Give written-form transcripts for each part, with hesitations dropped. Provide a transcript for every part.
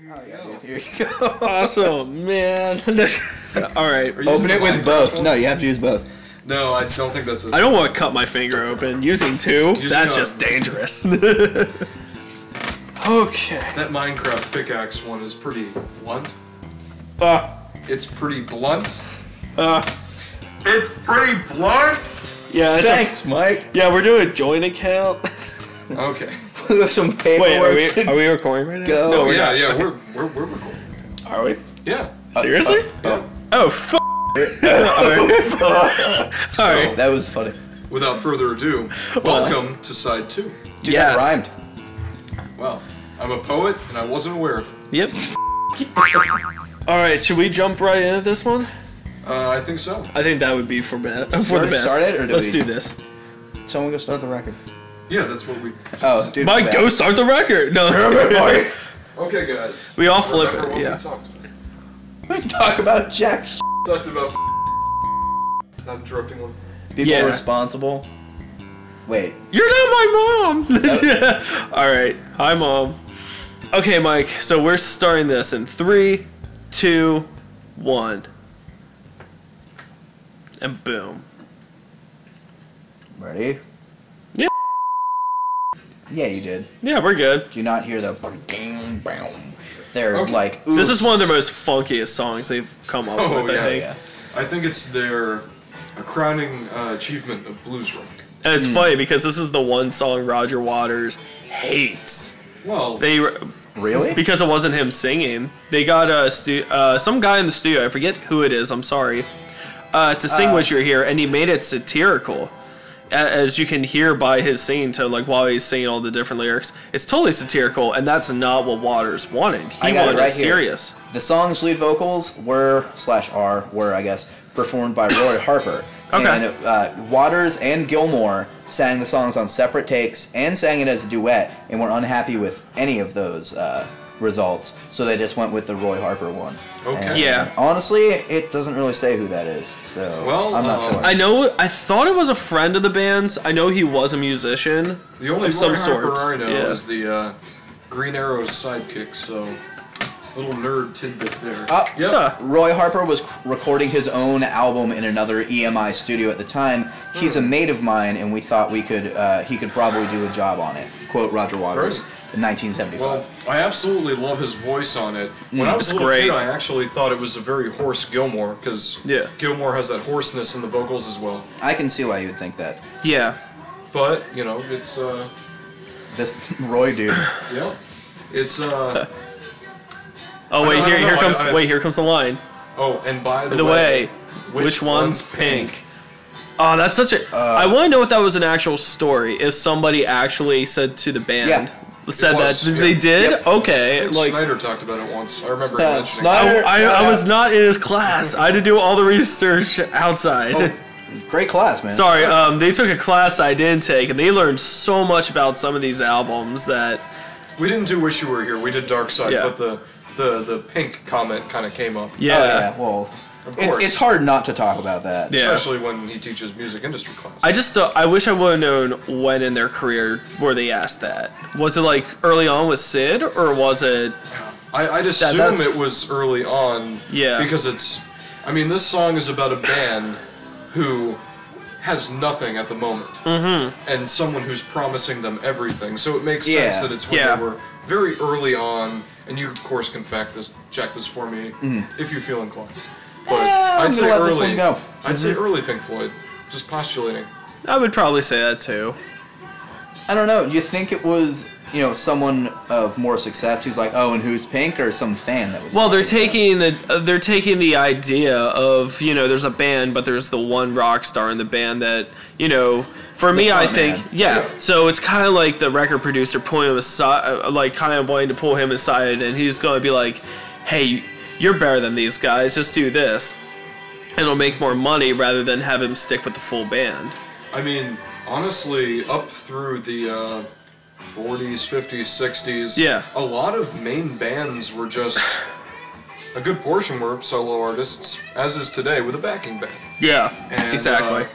Oh, yeah, dude. Here you go. Awesome, man. All right. Open it with both. No, you have to use both. No, I don't think that's it. I don't want to cut my finger open. Using two, that's just dangerous. Okay. That Minecraft pickaxe one is pretty blunt. It's pretty blunt. It's pretty blunt? Yeah. Thanks, Mike. Yeah, we're doing a joint account. Okay. There's some paperwork. Wait, are we recording right now? Go. No, yeah, we're recording. Are we? Yeah. Seriously? Yeah. Oh, f***. Alright. That was funny. Without further ado, welcome to side 2. Dude, that rhymed. Well, I'm a poet and I wasn't aware of it. Yep. Alright, should we jump right into this one? I think so. I think that would be for the best. Start it, or Let's do this. Someone go start the record. Yeah, that's what we... Oh, dude. Mike, go start the record! No. Okay, guys. We all flip Remember it, what yeah. we talked about. We talk about jack shit. Talked about... Not interrupting one. People responsible. Wait. You're not my mom! Alright, hi mom. Okay, Mike, so we're starting this in 3, 2, 1. And boom. Ready? Yeah. Yeah, you did. Yeah, we're good. Do you not hear the... They're like, oops. This is one of their most funkiest songs they've come up with, I think. Yeah. I think it's their crowning achievement of blues rock. And it's funny because this is the one song Roger Waters hates. Well, Really? Because it wasn't him singing. They got some guy in the studio, I forget who it is, I'm sorry, to sing Wish You Were Here, and he made it satirical. As you can hear by his singing tone, like while he's singing all the different lyrics, it's totally satirical, and that's not what Waters wanted. He wanted it serious. Here. The song's lead vocals were I guess, performed by Roy Harper. Okay. And Waters and Gilmore sang the songs on separate takes and sang it as a duet, and were unhappy with any of those results, so they just went with the Roy Harper one. Okay. And, Yeah. honestly, it doesn't really say who that is, so well, I'm not sure. I thought it was a friend of the band's. I know he was a musician. The only of some Roy sort. Harper I know is the Green Arrow's sidekick, so little nerd tidbit there. Yep. Roy Harper was recording his own album in another EMI studio at the time. He's a mate of mine, and we thought he could probably do a job on it. Quote Roger Waters in 1975. Well, I absolutely love his voice on it. When I was a little kid, I actually thought it was a very hoarse Gilmore, because Gilmore has that hoarseness in the vocals as well. I can see why you would think that. Yeah. But, you know, it's, This Roy dude. yeah. It's, Oh wait, here comes the line. Oh, and by the way, which one's pink? Oh, that's such a. I want to know if that was an actual story. If somebody actually said to the band, said that they did. Yep. Okay, like Snyder talked about it once. I remember mentioning. Snyder, I was not in his class. I had to do all the research outside. Oh, great class, man. Sorry, they took a class I didn't take, and they learned so much about some of these albums that. We didn't do Wish You Were Here. We did Dark Side, but the pink comment kind of came up. Yeah. Oh, yeah. Well, of course. It's hard not to talk about that. Yeah. Especially when he teaches music industry class. I just I wish I would have known when in their career were they asked that. Was it like early on with Sid, or was it? I'd assume it was early on. Yeah. Because it's, I mean, this song is about a band who has nothing at the moment, and someone who's promising them everything. So it makes sense that it's when they were very early on. And you, of course, can check this for me if you feel inclined. But I'd say early. I'd say early Pink Floyd. Just postulating. I would probably say that too. I don't know. Do you think it was, someone of more success who's like, oh, and who's Pink, or some fan that was? Well, they're taking the idea of there's a band, but there's the one rock star in the band that For me, I think, so it's kind of like the record producer pulling him aside, like kind of wanting to pull him aside, and he's going to be like, hey, you're better than these guys, just do this. And it'll make more money rather than have him stick with the full band. I mean, honestly, up through the 40s, 50s, 60s, a lot of main bands were just, a good portion were solo artists, as is today, with a backing band. Yeah, and, exactly.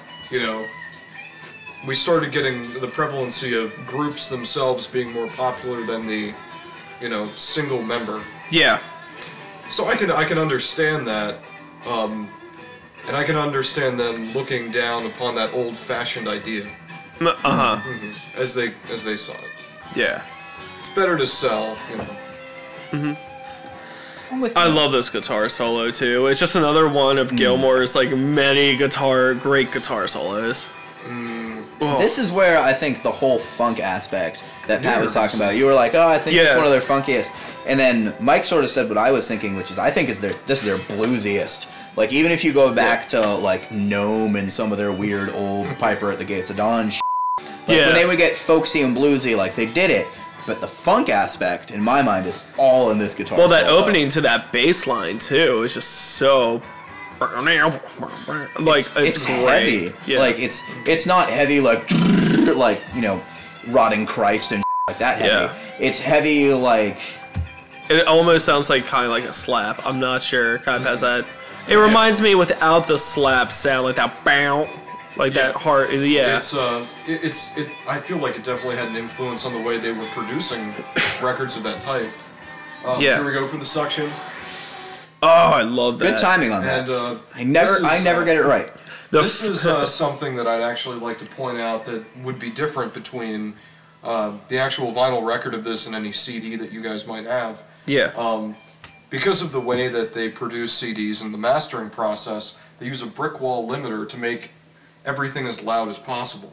We started getting the prevalency of groups themselves being more popular than the single member. Yeah. So I can understand that, and I can understand them looking down upon that old-fashioned idea. As they saw it. Yeah. It's better to sell, I love this guitar solo too. It's just another one of Gilmour's many great guitar solos. This is where I think the whole funk aspect that Pat was talking about. You were like, oh, I think it's one of their funkiest. And then Mike sort of said what I was thinking, which is I think this is their bluesiest. Like, even if you go back to Gnome and some of their weird old Piper at the Gates of Dawn shit, when they would get folksy and bluesy, they did it. But the funk aspect, in my mind, is all in this guitar. Well, that opening to that bass line too is just so it's great. Heavy. Yeah. It's not heavy rotting Christ and like that heavy. Yeah. It's heavy it almost sounds like a slap. I'm not sure. Kind of has that. It reminds me without the slap sound, like that bow. That hard, It's I feel like it definitely had an influence on the way they were producing records of that type. Here we go for the suction. Oh, I love that. Good timing on that. And I never get it right. This is something that I'd actually like to point out that would be different between the actual vinyl record of this and any CD that you guys might have. Yeah. Because of the way that they produce CDs and the mastering process, they use a brick wall limiter to make everything as loud as possible.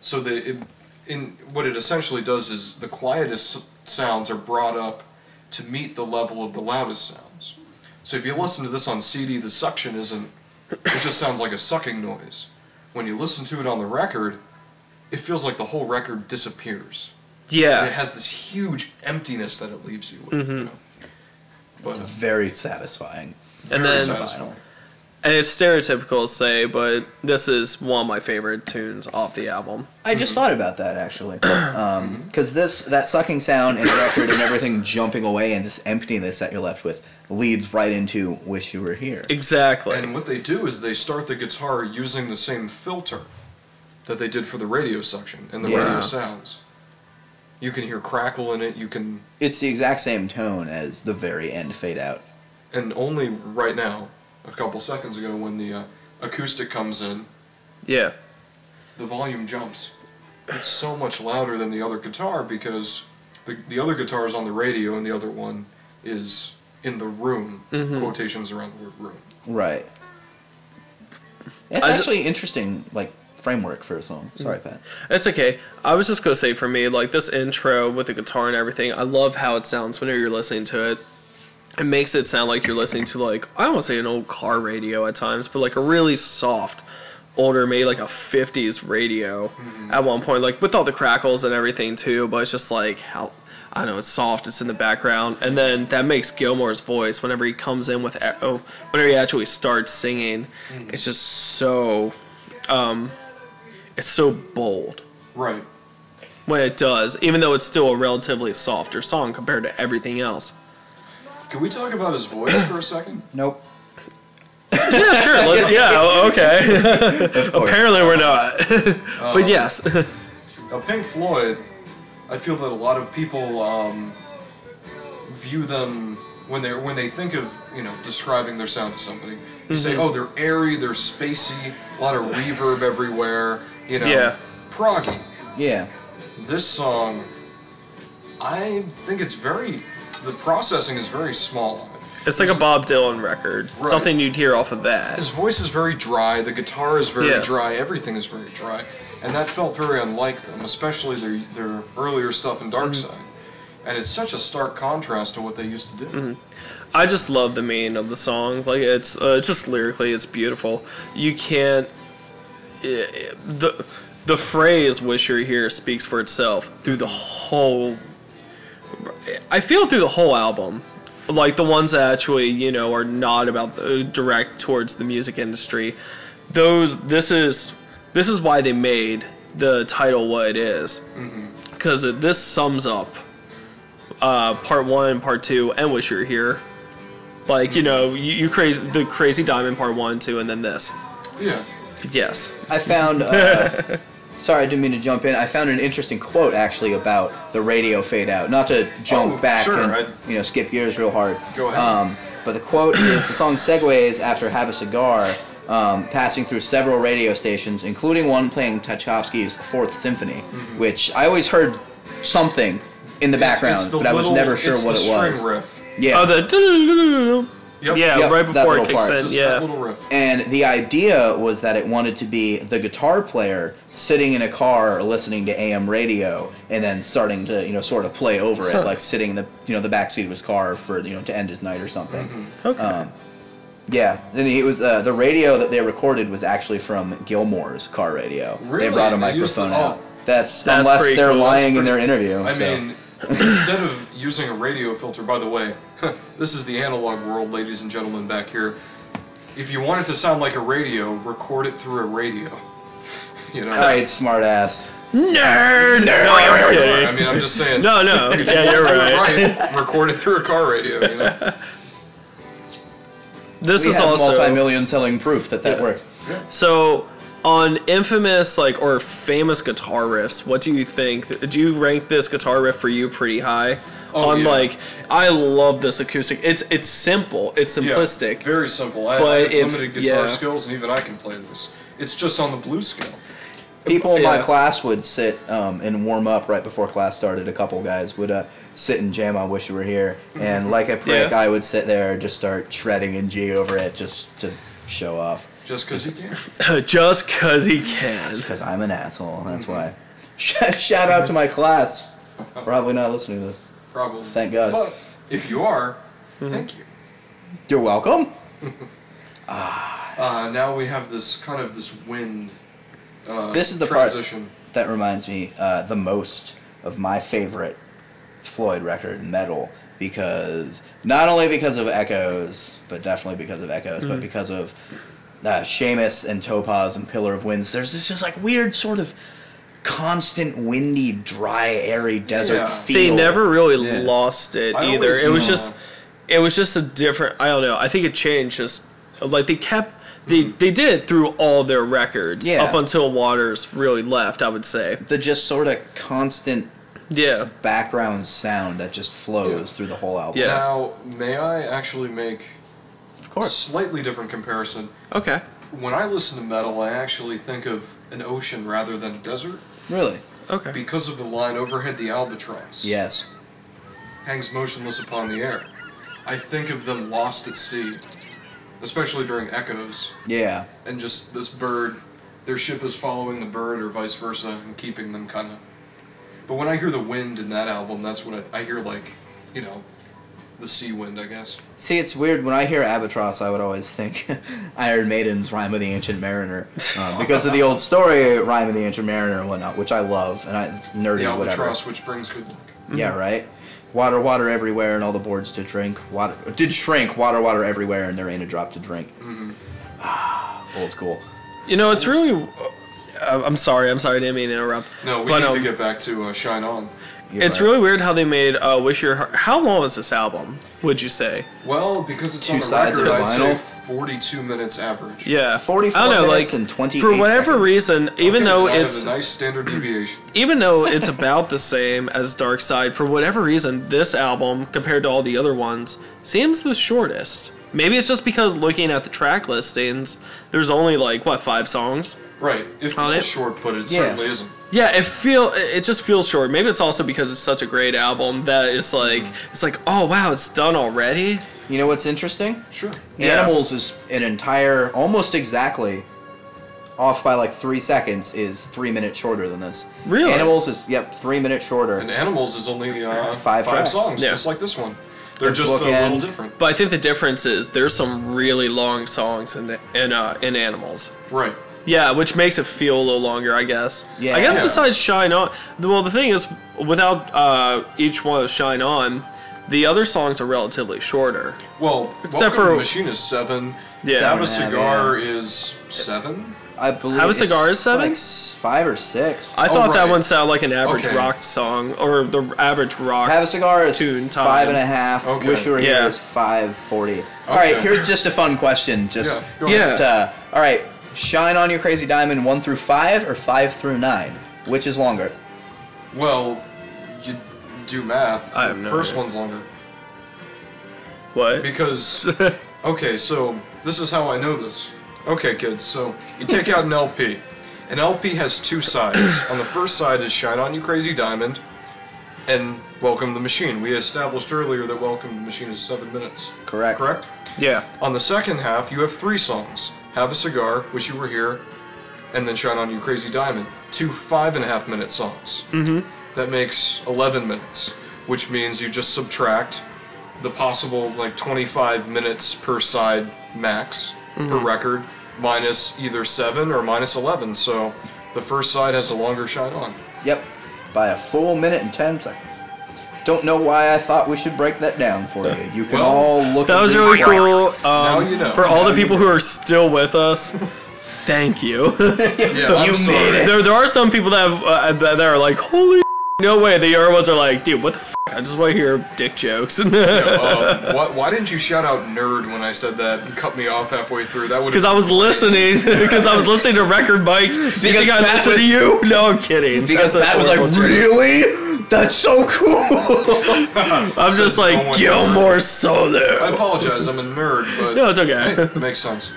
So what it essentially does is the quietest sounds are brought up to meet the level of the loudest sounds. So if you listen to this on CD, the suction it just sounds like a sucking noise. When you listen to it on the record, it feels like the whole record disappears. Yeah. And it has this huge emptiness that it leaves you with. But it's very satisfying. Very satisfying. And it's stereotypical to say, but this is one of my favorite tunes off the album. I just thought about that, actually. Because that sucking sound and record and everything jumping away and this emptiness that you're left with leads right into Wish You Were Here. Exactly. And what they do is they start the guitar using the same filter that they did for the radio section and the radio sounds. You can hear crackle in it, It's the exact same tone as the very end fade out. And only right now, a couple seconds ago, when the acoustic comes in, the volume jumps. It's so much louder than the other guitar because the other guitar is on the radio and the other one is in the room. Quotations around the word room. Right. It's actually interesting, framework for a song. Sorry, Pat. It's okay. I was just gonna say, for me, this intro with the guitar and everything, I love how it sounds whenever you're listening to it. It makes it sound like you're listening to, I don't want to say an old car radio at times, but a really soft, older, maybe a 50s radio at one point, with all the crackles and everything too, but it's just how, I don't know, it's soft, it's in the background, and then that makes Gilmour's voice, whenever he comes in with, whenever he actually starts singing, it's just so, it's so bold. Right. When it does, even though it's still a relatively softer song compared to everything else. Can we talk about his voice for a second? Nope. Yeah, sure. Okay. Apparently we're not. But yes. Now, Pink Floyd, I feel that a lot of people view them when they think of describing their sound to somebody. You say, oh, they're airy, they're spacey, a lot of reverb everywhere, proggy. Yeah. This song, I think the processing is very small. It's like a Bob Dylan record. Right. Something you'd hear off of that. His voice is very dry, the guitar is very dry, everything is very dry. And that felt very unlike them, especially their earlier stuff in Dark Side. And it's such a stark contrast to what they used to do. I just love the meaning of the song. It's just lyrically, it's beautiful. You can't... The phrase "Wish You're Here" speaks for itself through the whole... I feel through the whole album. The ones that actually, are not about direct towards the music industry. This is why they made the title what it is. Because this sums up part 1, part 2, and Wish You Were Here. You the Crazy Diamond part 1, 2, and then this. Yeah. Yes. I found Sorry, I didn't mean to jump in. I found an interesting quote actually about the radio fade out. Not to jump back and skip gears real hard. Go ahead. But the quote is the song segues after "Have a Cigar," passing through several radio stations, including one playing Tchaikovsky's Fourth Symphony, which I always heard something in the background, but I was never sure what it was. String riff. Yeah. Oh, the right before it kicks in. That little riff. And the idea was that it wanted to be the guitar player sitting in a car listening to AM radio and then starting to sort of play over it, like sitting in the back seat of his car for to end his night or something. Mm-hmm. Okay. Yeah, and it was the radio that they recorded was actually from Gilmore's car radio. Really? They brought a microphone out. That's unless they're lying in their interview. I mean, instead of using a radio filter, by the way, this is the analog world, ladies and gentlemen, back here. If you want it to sound like a radio, record it through a radio. All right, smart ass. Nerd. I mean, I'm just saying. No. Yeah, you're right. Record it through a car radio. This we is have also multi-million selling proof that works. Yeah. So, on infamous or famous guitar riffs, what do you think? Do you rank this guitar riff for you pretty high? I love this acoustic. It's simple. It's simplistic. Yeah, very simple. I have limited guitar skills, and even I can play this. It's just on the blues scale. People in my class would sit and warm up right before class started. A couple guys would sit and jam on "Wish You Were Here," and like a prick, I would sit there and just start shredding in G over it just to show off. Just because he can. Just because he can. Just because I'm an asshole. That's why. Shout out to my class. Probably not listening to this. Probably. Thank God. But if you are, thank you. You're welcome. Now we have this wind. This is the transition. Part that reminds me the most of my favorite Floyd record, Metal, because not only because of Echoes, but definitely because of Echoes, but because of Seamus and Topaz and Pillar of Winds. There's this just weird sort of constant windy, dry, airy desert feel. They never really lost it either. It was just a different. I don't know. I think it changed. Just they kept. They did it through all their records up until Waters really left, I would say. The just sort of constant background sound that just flows through the whole album. Yeah. Now, may I actually make a slightly different comparison? Okay. When I listen to Metal, I actually think of an ocean rather than a desert. Really? Okay. Because of the line, "Overhead the albatross hangs motionless upon the air." I think of them lost at sea. Especially during Echoes. Yeah. And just this bird, their ship is following the bird or vice versa and keeping them kind of... But when I hear the wind in that album, that's what I hear the sea wind, I guess. See, it's weird. When I hear Albatross, I would always think Iron Maiden's Rime of the Ancient Mariner. Because of the old story, Rime of the Ancient Mariner and whatnot, which I love. And it's nerdy, the whatever. albatross which brings good luck. Yeah, right? Water, water everywhere, and all the boards did shrink. Water, water everywhere, and there ain't a drop to drink. Old school. It's really... I'm sorry, I didn't mean to interrupt. No, we need to get back to Shine On. It's really weird how they made Wish Your Heart... How long is this album, would you say? Well, because it's Two on the sides record, of I'd vinyl. say 42 minutes average. Yeah. 44 I don't know, minutes and 28 for whatever seconds. reason, even though I have it's... a nice standard deviation. Even though it's about the same as Dark Side, for whatever reason, this album, compared to all the other ones, seems the shortest. Maybe it's just because looking at the track listings, there's only 5 songs? Right. It feels short, but it certainly isn't. Yeah, it just feels short. Maybe it's also because it's such a great album that it's oh wow, it's done already. You know what's interesting? Sure. Animals is an entire, almost exactly, off by 3 seconds, is 3 minutes shorter than this. Really? Animals is 3 minutes shorter. And Animals is only 5 songs, just like this one. They're just a little different. But I think the difference is there's some really long songs in Animals. Right. Yeah, which makes it feel a little longer, I guess. Yeah. I guess besides Shine On, the thing is, without each one of Shine On, the other songs are relatively shorter. Well, except for for the Machine is 7. Yeah. Have a Cigar is 7. I believe Have a Cigar is 7? 5 or 6. I thought that one sounded like an average rock song, or the average rock. Have a Cigar is tune 5.5. Okay. Wish You Were Here is 5:40. All right, here's just a fun question. All right, Shine on Your Crazy Diamond 1 through 5 or 5 through 9? Which is longer? Well, you do math. I have The no first idea. one's longer. What? Because, okay, so this is how I know this. Okay, kids, so you take out an LP. An LP has two sides. On the first side is Shine On You Crazy Diamond and Welcome the Machine. We established earlier that Welcome the Machine is 7 minutes. Correct. Correct? Yeah. On the second half, you have 3 songs. Have a Cigar, Wish You Were Here, and then Shine On You Crazy Diamond. 2 5.5-minute songs. Mm-hmm. That makes 11 minutes, which means you just subtract the possible, like, 25 minutes per side max per record, minus either 7 or minus 11, so the first side has a longer Shine On. Yep. By a full minute and 10 seconds. Don't know why I thought we should break that down for you. You can all look That at was the really charts. cool. Now you know. For all Now the people you who are still with us, thank you. Yeah, I'm You sorry. made it. there are some people that are like, holy no way. The other ones are like, dude, what the f? I just want to hear dick jokes. Why didn't you shout out nerd when I said that and cut me off halfway through? That would Because I was listening. Because I was listening to Record Mike. You think I Pat listened to you? No, I'm kidding. Because That's a Pat was like, horrible joke. really? That's so cool! I'm just no like, one Gilmore I Solo. apologize, I'm a nerd, but No, it's okay. hey, it makes sense.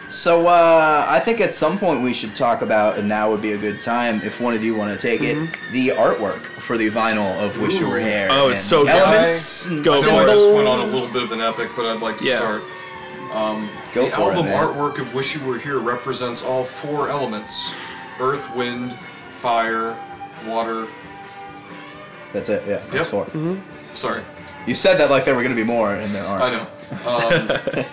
So, I think at some point we should talk about, and now would be a good time, if one of you want to take it, the artwork for the vinyl of Wish You Were Here. Oh, it's and so the good. elements and Go I know for I it. just went on a little bit of an epic, but I'd like to Yeah. start. Go The for it, album man. artwork of Wish You Were Here represents all 4 elements: earth, wind, fire, water. That's it, yeah. That's Yep. 4. Sorry, You said that like there were going to be more, and there aren't. I know.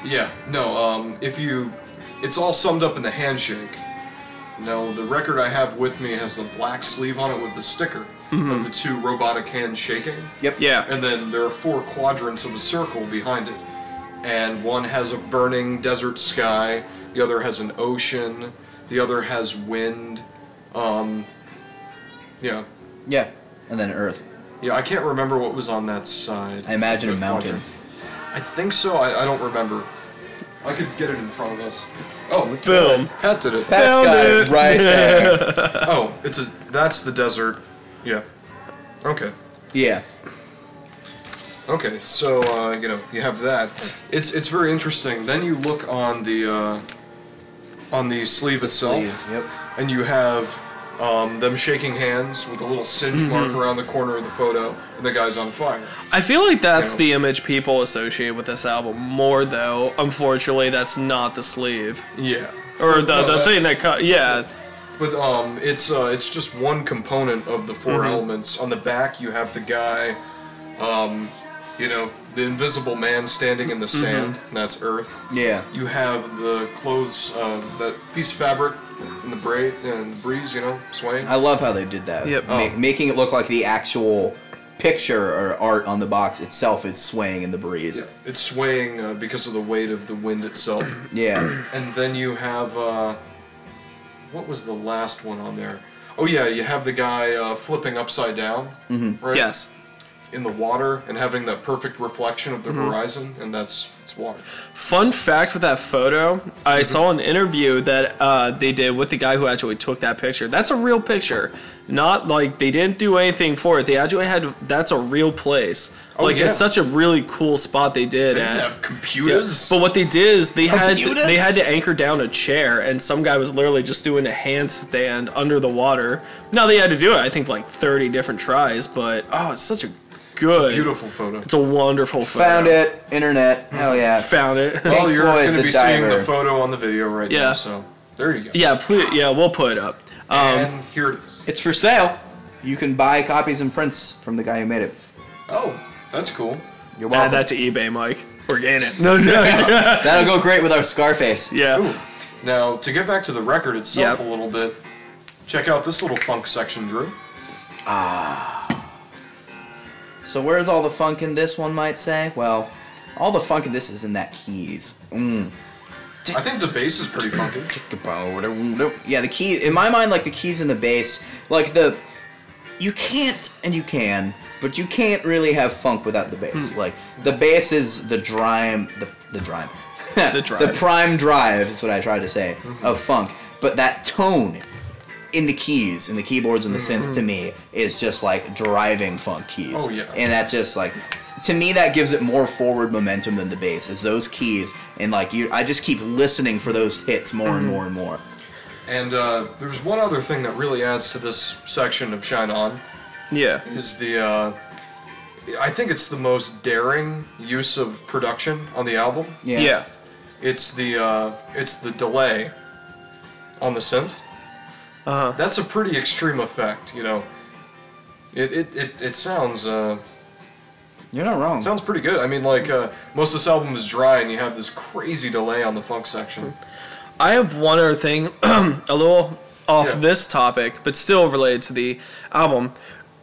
Yeah, no, it's all summed up in the handshake. Now, the record I have with me has the black sleeve on it with the sticker of the 2 robotic hands shaking. Yep. Yeah. And then there are 4 quadrants of a circle behind it. And one has a burning desert sky, the other has an ocean, the other has wind. Yeah. Yeah. And then Earth. Yeah, I can't remember what was on that side. I imagine a The mountain. quadrant. I think so, I don't remember. I could get it in front of us. Oh, Boom. Pat did it. Pat's Found got it. it right there. Oh, that's the desert. Yeah. Okay. Yeah. Okay, so you have that. It's very interesting. Then you look on the sleeve itself, Sleeves, yep. and you have them shaking hands with a little singe mark around the corner of the photo, and the guy's on fire. I feel like that's You know. the image people associate with this album more, though. Unfortunately, that's not the sleeve. Yeah. Or No, the thing that that's- cut. Yeah. But it's just one component of the 4 elements. On the back, you have the guy, the invisible man standing in the sand, and that's Earth. Yeah. You have the clothes, that piece of fabric in the breeze, swaying. I love how they did that. Yep. Making it look like the actual picture or art on the box itself is swaying in the breeze. Yeah, it's swaying because of the weight of the wind itself. Yeah. And then you have, what was the last one on there? Oh yeah, you have the guy flipping upside down, right? Yes. In the water and having that perfect reflection of the horizon, and it's water. Fun fact with that photo, I saw an interview that they did with the guy who actually took that picture. That's a real picture. Not like they didn't do anything for it. They actually that's a real place. Oh, Like yeah. it's such a really cool spot they did. They didn't at. have computers. But what they did is they had Computers? to anchor down a chair, and some guy was literally just doing a handstand under the water. Now they had to do it, I think, like 30 different tries. But it's such a good, It's a beautiful photo. it's a wonderful photo. Found it. Internet. Hell yeah. Found it. Well, you're Floyd, going to the be seeing diver. the photo on the video right Yeah. now, so there you go. Yeah, please. Yeah, we'll put it up. And here it is. It's for sale. You can buy copies and prints from the guy who made it. Oh, that's cool. You're welcome. Add that to eBay, Mike. Organic. No joke. That'll go great with our Scarface. Yeah. Ooh. Now, to get back to the record itself Yep. a little bit, check out this little funk section, Drew. So where's all the funk in this, one might say? Well, all the funk in this is in that keys. I think the bass is pretty funky. Yeah, the key, in my mind, like the keys in the bass, like you can't, and you can, but you can't really have funk without the bass. Like, the bass is the drime, the drime. the prime drive is what I tried to say of funk. But that tone in the keys, in the keyboards and the synth, to me, is just like driving funk keys. Oh yeah. And that's just like, to me, that gives it more forward momentum than the bass. Is those keys, and like I just keep listening for those hits more and more and more. And there's one other thing that really adds to this section of Shine On. Yeah. Is the I think it's the most daring use of production on the album. Yeah. It's the delay on the synth. That's a pretty extreme effect, you know. It sounds You're not wrong. Sounds pretty good. I mean, like most of this album is dry, and you have this crazy delay on the funk section. I have one other thing, a little off this topic, but still related to the album.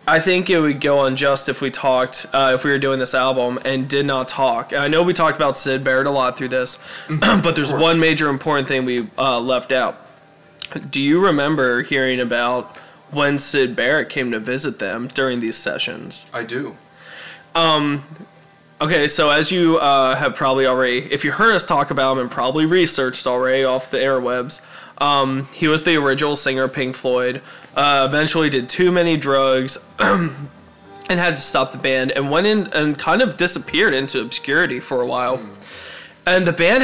I think it would go unjust if we talked, if we were doing this album and did not talk. I know we talked about Syd Barrett a lot through this, but there's one major important thing we left out. Do you remember hearing about when Syd Barrett came to visit them during these sessions? I do. Okay, so as you have probably already, if you heard us talk about him and probably researched already off the airwebs, he was the original singer of Pink Floyd, eventually did too many drugs, and had to stop the band, and went in and kind of disappeared into obscurity for a while. And the band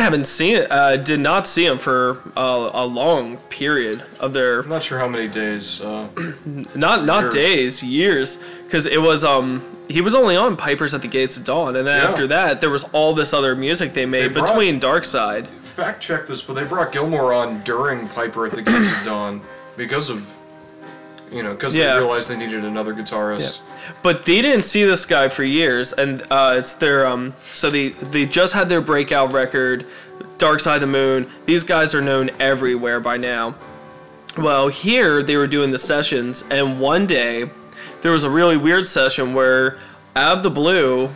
did not see him for a long period of their... I'm not sure how many days. Not days, years, because it was... he was only on Pipers at the Gates of Dawn, and then after that, there was all this other music they made between Dark Side. Fact check this, but they brought Gilmore on during Piper at the Gates of Dawn because of, because they realized they needed another guitarist. Yeah. But they didn't see this guy for years, and it's their so they just had their breakout record, Dark Side of the Moon. These guys are known everywhere by now. Well, here they were doing the sessions, and one day there was a really weird session where, out of the blue,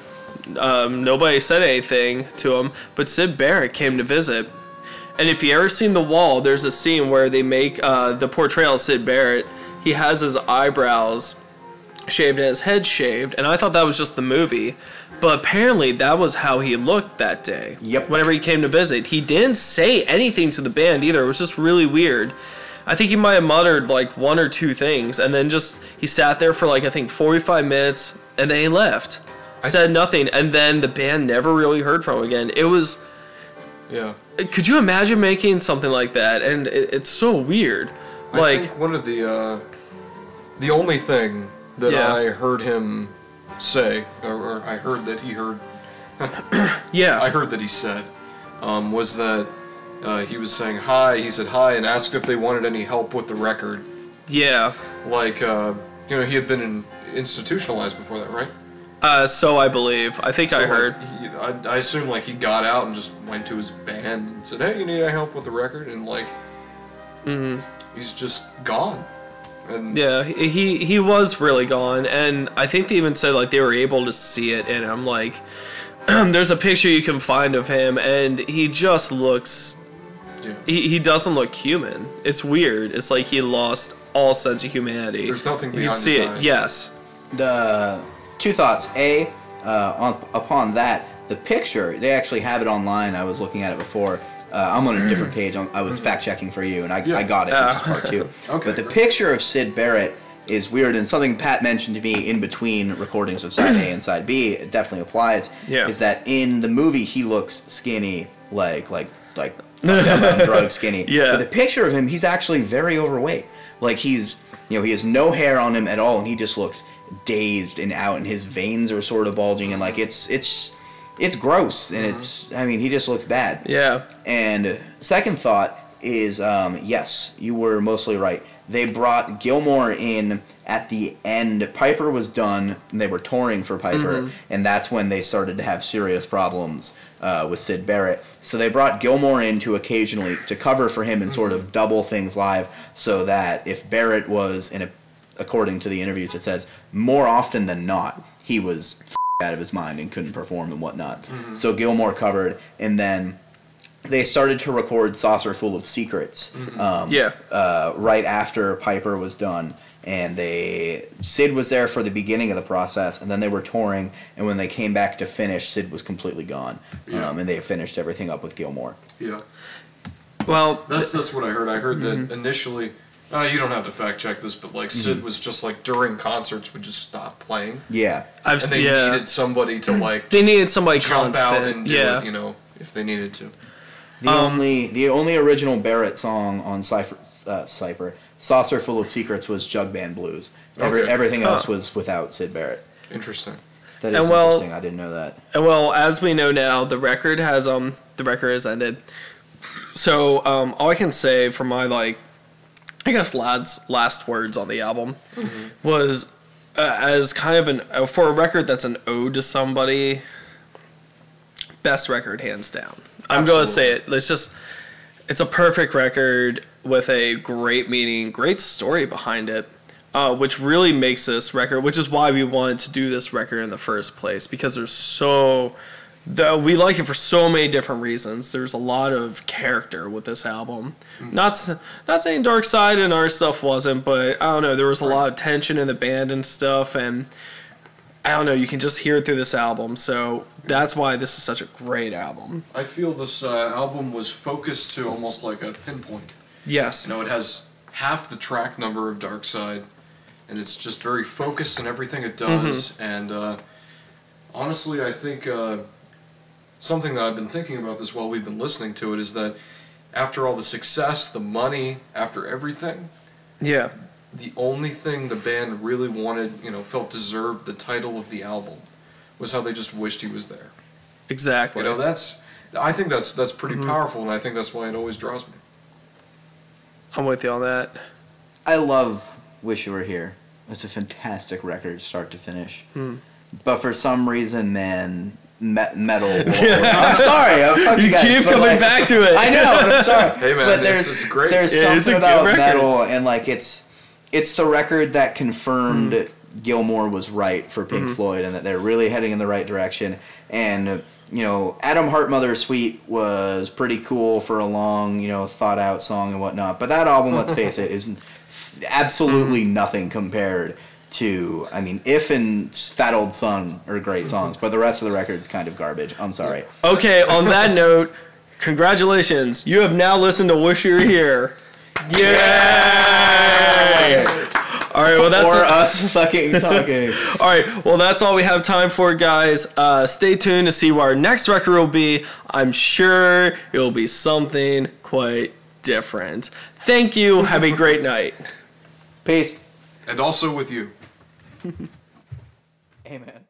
nobody said anything to him, but Syd Barrett came to visit. And if you ever seen The Wall, there's a scene where they make the portrayal of Syd Barrett. He has his eyebrows shaved and his head shaved, and I thought that was just the movie. But apparently that was how he looked that day. Yep. Whenever he came to visit. He didn't say anything to the band either. It was just really weird. I think he might have muttered like one or two things, and then he sat there for like, I think 45 minutes, and then he left. Said nothing, and then the band never really heard from him again. It was... Yeah. Could you imagine making something like that? And it's so weird. I think one of the only thing that I heard him say, or I heard that he heard... I heard that he said, was that he was saying hi, he said hi, and asked if they wanted any help with the record. Yeah. Like, he had been institutionalized before that, right? So I believe. I think I heard. I assume, like, he got out and just went to his band and said, hey, you need any help with the record? And, like, he's just gone. And yeah, he was really gone, and I think they even said, like, they were able to see it in him. Like, there's a picture you can find of him, and he just looks... Yeah. He doesn't look human. It's weird. It's like he lost all sense of humanity. There's nothing behind you can see his it. eyes. Yes. The two thoughts. Upon that, the picture, they actually have it online. I was looking at it before. I'm on a different page. I was fact-checking for you, and I got it, which is part two. Okay. But the picture of Syd Barrett is weird, and something Pat mentioned to me in between recordings of Side A and Side B, it definitely applies, is that in the movie he looks skinny, like drug skinny. Yeah. But the picture of him, he's actually very overweight. Like he has no hair on him at all, and he just looks dazed and out, and his veins are sort of bulging, and like it's gross, and he just looks bad. Yeah. And second thought is, yes, you were mostly right. They brought Gilmore in at the end. Piper was done, and they were touring for Piper, and that's when they started to have serious problems with Syd Barrett. So they brought Gilmore in to occasionally to cover for him and sort of double things live, so that if Barrett was, according to the interviews, it says more often than not he was out of his mind and couldn't perform and whatnot. So Gilmore covered, and then they started to record Saucer Full of Secrets right after Piper was done. and Sid was there for the beginning of the process, and then they were touring, and when they came back to finish, Sid was completely gone, and they finished everything up with Gilmour. Yeah. Well, that's what I heard. I heard that initially. You don't have to fact check this, but like Sid was just like during concerts would just stop playing. Yeah, and they needed somebody to like. They needed somebody jump constant. out and do it, you know, if they needed to. The only original Barrett song on Cypher, Saucer Full of Secrets, was Jug Band Blues. Everything else was without Sid Barrett. Interesting. That is interesting. I didn't know that. And well, as we know now, the record has ended. So all I can say for my I guess last words on the album was as kind of for a record that's an ode to somebody, best record hands down. I'm going to say it. It's a perfect record with a great meaning, great story behind it, which really makes this record, which is why we wanted to do this record in the first place, because we like it for so many different reasons. There's a lot of character with this album. Not saying Dark Side and our stuff wasn't, but I don't know, there was a lot of tension in the band and stuff, and I don't know, you can just hear it through this album, so that's why this is such a great album. I feel this album was focused to almost like a pinpoint. Yes. You know, it has half the track number of Dark Side, and it's just very focused in everything it does, and honestly, I think something that I've been thinking about this while we've been listening to it is that after all the success, the money, after everything, the only thing the band really wanted, felt deserved the title of the album, was how they just wished he was there. Exactly. I think that's pretty powerful, and I think that's why it always draws me. I'm with you on that. I love Wish You Were Here. It's a fantastic record, start to finish. But for some reason, man, metal. I'm sorry. You keep coming back to it. I know, but I'm sorry. Hey man, but there's something about metal, and it's the record that confirmed Gilmour was right for Pink Floyd, and that they're really heading in the right direction. And Adam Heartmother Suite was pretty cool for a long, thought out song and whatnot. But that album, let's face it, is absolutely nothing compared to, If and Fat Old Son are great songs, but the rest of the record's kind of garbage. I'm sorry. Okay, on that note, congratulations. You have now listened to Wish You Were Here. Yay! All right, well, that's us fucking talking. All right, well, that's all we have time for, guys. Stay tuned to see what our next record will be. I'm sure it will be something quite different. Thank you. Have a great night. Peace. And also with you. Amen.